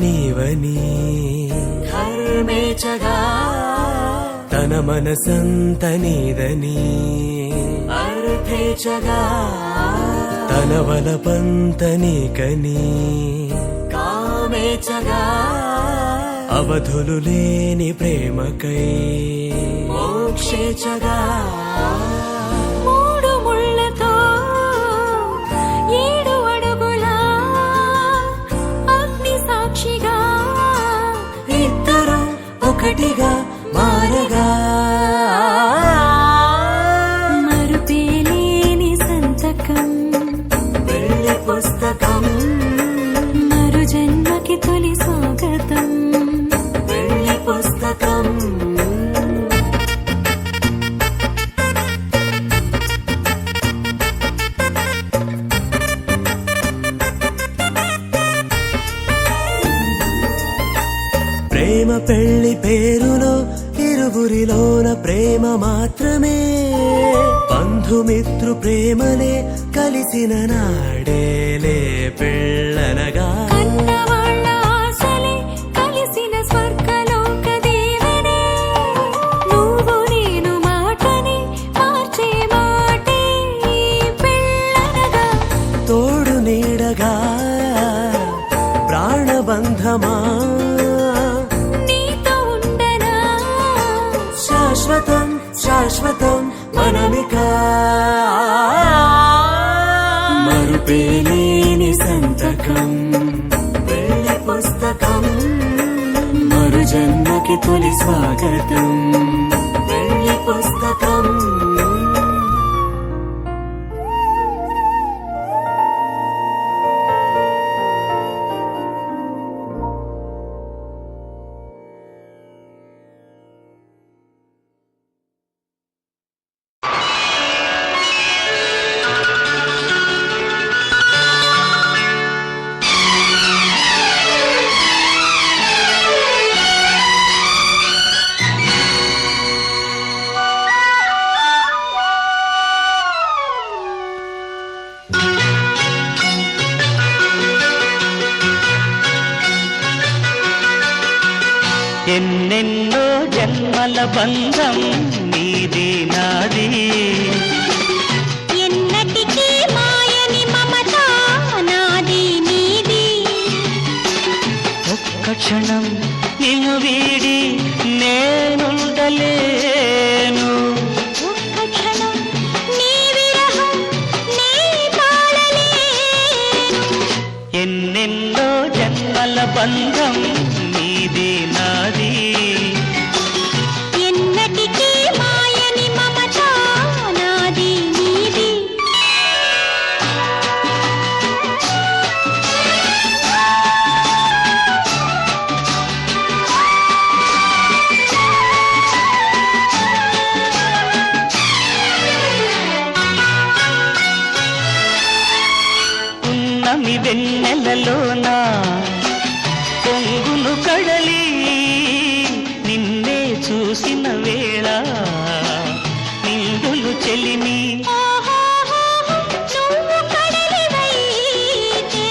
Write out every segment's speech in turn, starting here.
నీవని ధర్మేచగా తన మనసంత నీదని అర్థేచగా తన వలపంత నీకని కామేచగా అవధులు లేని ప్రేమకై మోక్షేచగా మూడు ముళ్ళతో 7 అడుగుల అగ్ని సాక్షిగా ఇద్దరు ఒకటిగా మారగా మరుపేలేని సంతకం వెళ్ళి పుస్తకం మరు జన్మకి తొలి స్వాగతం వెళ్ళి పుస్తకం ప్రేమ పెళ్లి పేరులో ఇరువురిలోన ప్రేమ మాత్రమే బంధుమిత్రు ప్రేమలే కలిసిన నాడేలే పెళ్ళనగా కన్నవాళ్ళ ఆశలే కలిసిన స్వర్గలోక దేవనే నువ్వు నేను మాటని మార్చే మాటే పెళ్ళనగా తోడు నీడగా ప్రాణబంధమా నీతో ఉండనా శాశ్వతం శాశ్వతం మనమిక మరుపేలేని సంతకం వెళ్ళి పుస్తకం మరు జన్మకి తొలి స్వాగతం వెళ్ళి పుస్తకం ఎన్నెన్నో జన్మల బంధం నీది నాది ఎన్నటికీ మాయని మమత నాది నీది ఒక్క క్షణం నిన్ను వీడి నేనుండలేను ఒక్క క్షణం నీ విరహం నీ తాళలేను ఎన్నెన్నో జన్మల బంధం నీది నాది ఎన్నటికీ మాయని మమత నాది నీది ఉన్నమి వెన్నెలలోనా పొంగును కడలి నిన్నే చూసిన వేళ నిండులు చెలిమి నువ్వు కడలివైతే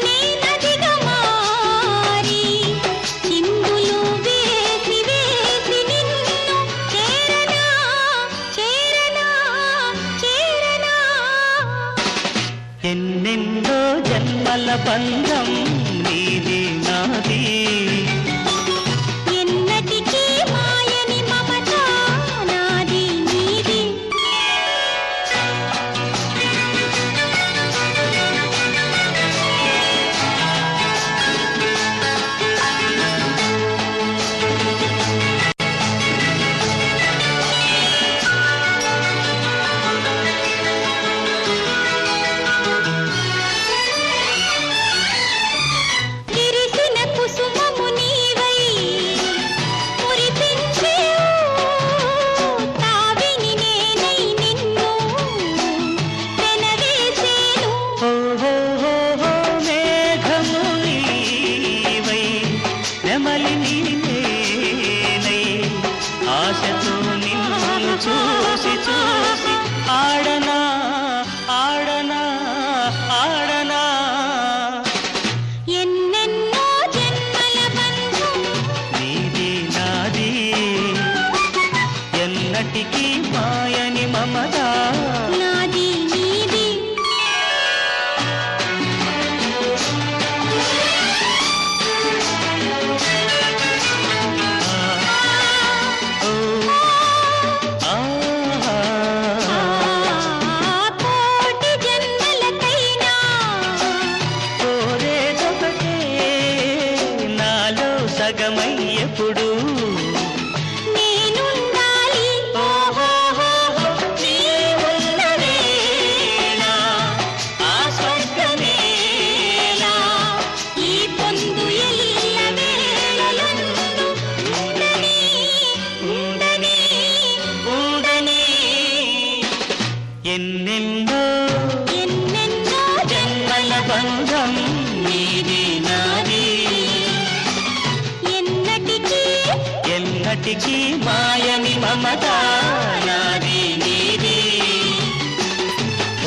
నేనదిగా మారి చిందులు వేసి వేసి నిన్ను చేరనా చేరనా చేరనా ఎన్నెన్నో జన్మల బంధం నీది నాది ఎన్నటికీ మాయని మమత ఎల్లప్పుడూ నేనుండాలి ఓహోహోహో, నీ ఉన్న వేళ ఆ స్వర్గమేలా. ఈ పొందు ఎల్ల వేళలందు ఉండని ఉండని ఉండని ఎన్నెన్నో ఎన్నెన్నో జన్మల బంధం నీది నాది. ఎన్నటికీ ఎన్నటికీ మాయని మమత నాది నీది.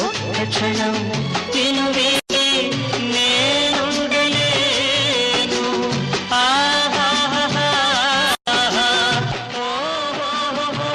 ఒక్క క్షణం నిన్ను వీడి నేనుండలేను. ఆహాహాహా. ఓహోహోహో.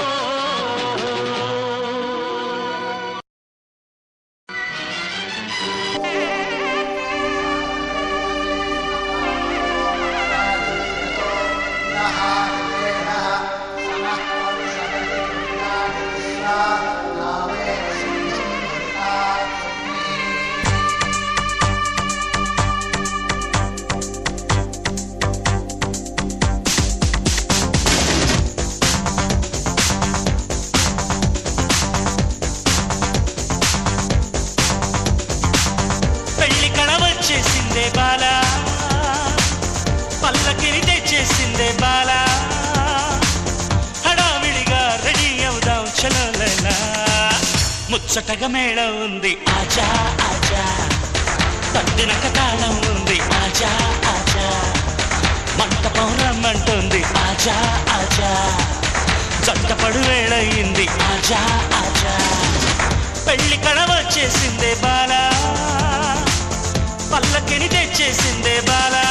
పెళ్లి కళ వచ్చేసిందే బాలా, పల్లకిని తెచ్చేసిందే బాలా. హడావిడిగా రెడీ అవుదాం చలోలలా. ముచ్చటగా మేళం ఉంది ఆజా ఆజా, తద్దినక తాళం ఉంది ఆజా ఆజా. మంటపం రమ్మంటుంది ఆజా ఆజా, జంటపడు వేళయింది ఆజా ఆజా. పెళ్లి కళ వచ్చేసిందే బాలా, పల్లకిని తెచ్చేసిందే బాలా.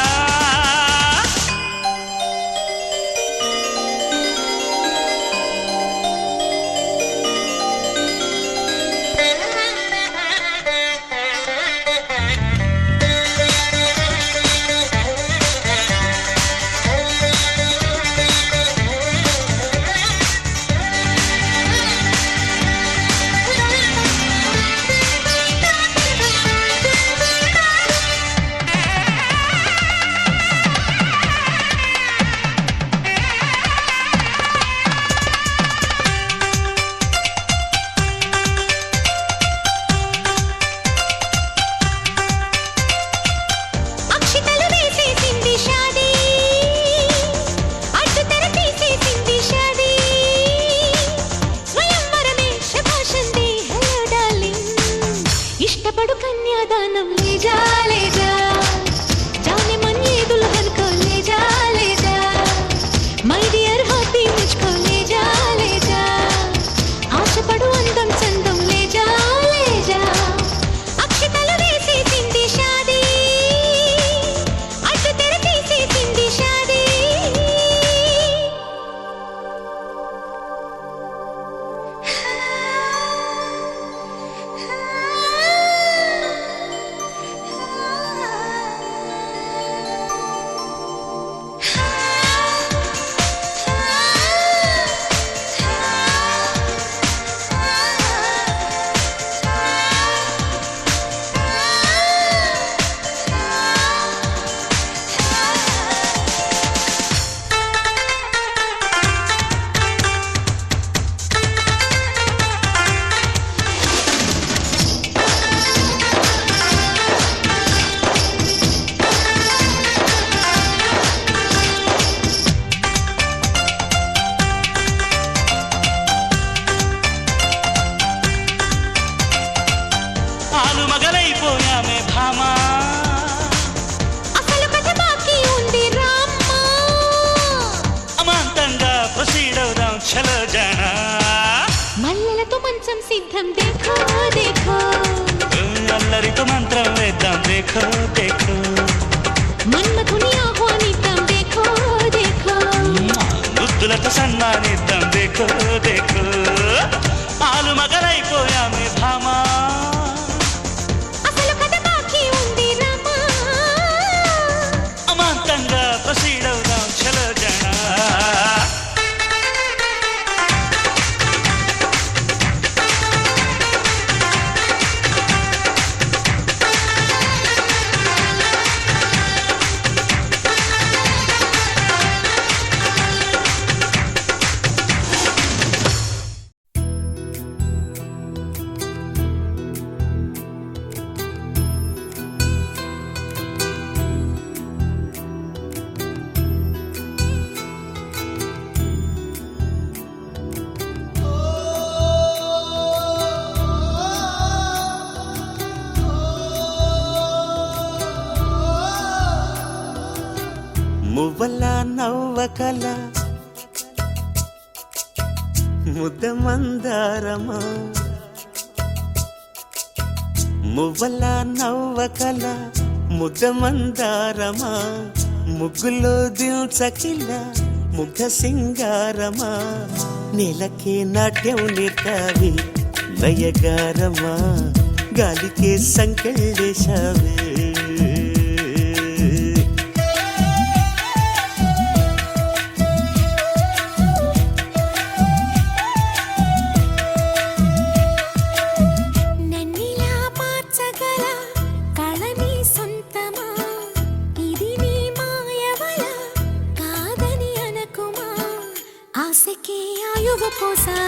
అక్షితలు వేసేసింది షాదీ, అడ్డు తెర తీసేసింది షాదీ. స్వయంవరమే శభాషంది హలో డార్లింగ్. ఇష్టపడు కన్యాదానం లేజా లేజా, जाने मन ये दुल्हन को ले जा मై డియర్ హాబీ ముझको ले जा ఆశపడు అందం చందం ले जा అక్షితలు వేసేసింది షాదీ, అడ్డు తెర తీసేసింది షాదీ. ఆలు మగలైపోయామే భామా, అసలు కథ బాకీ ఉంది రామ్మా. అమాంతంగా ప్రొసీడ్ అవుదాం చలో జానా. మల్లెలతో మంచం సిద్ధం देखो देखो, అల్లరితో మంత్రం వేద్దాం దేఖో దేఖో. మన్మథుని ఆహ్వానిద్దాం देखो देखो. ముద్దులతో సన్మానిద్దాం దేఖో దేఖో. ఆలు మగలైపోయామే భామా, అసలు కథ బాకీ ఉంది రామా. అమాంతంగా ప్రొసీడ్ అవుదాం చలో జానా. మువ్వల నవ్వకల ముద్ద మందారమా మువ్వల నవ్వకల ముద్ద మందారమా ముగ్గులో దిల్చకిల ముగ్ధ సింగారమా నేలకే నాట్యం నేర్తావి నయగారమా గాలికే సంకెళ్ళేశావే నన్నిలా మార్చగల కళని సొంతమా ఇది నీ మాయవల కాదని అనకుమా ఆశకి ఆయువు పోసా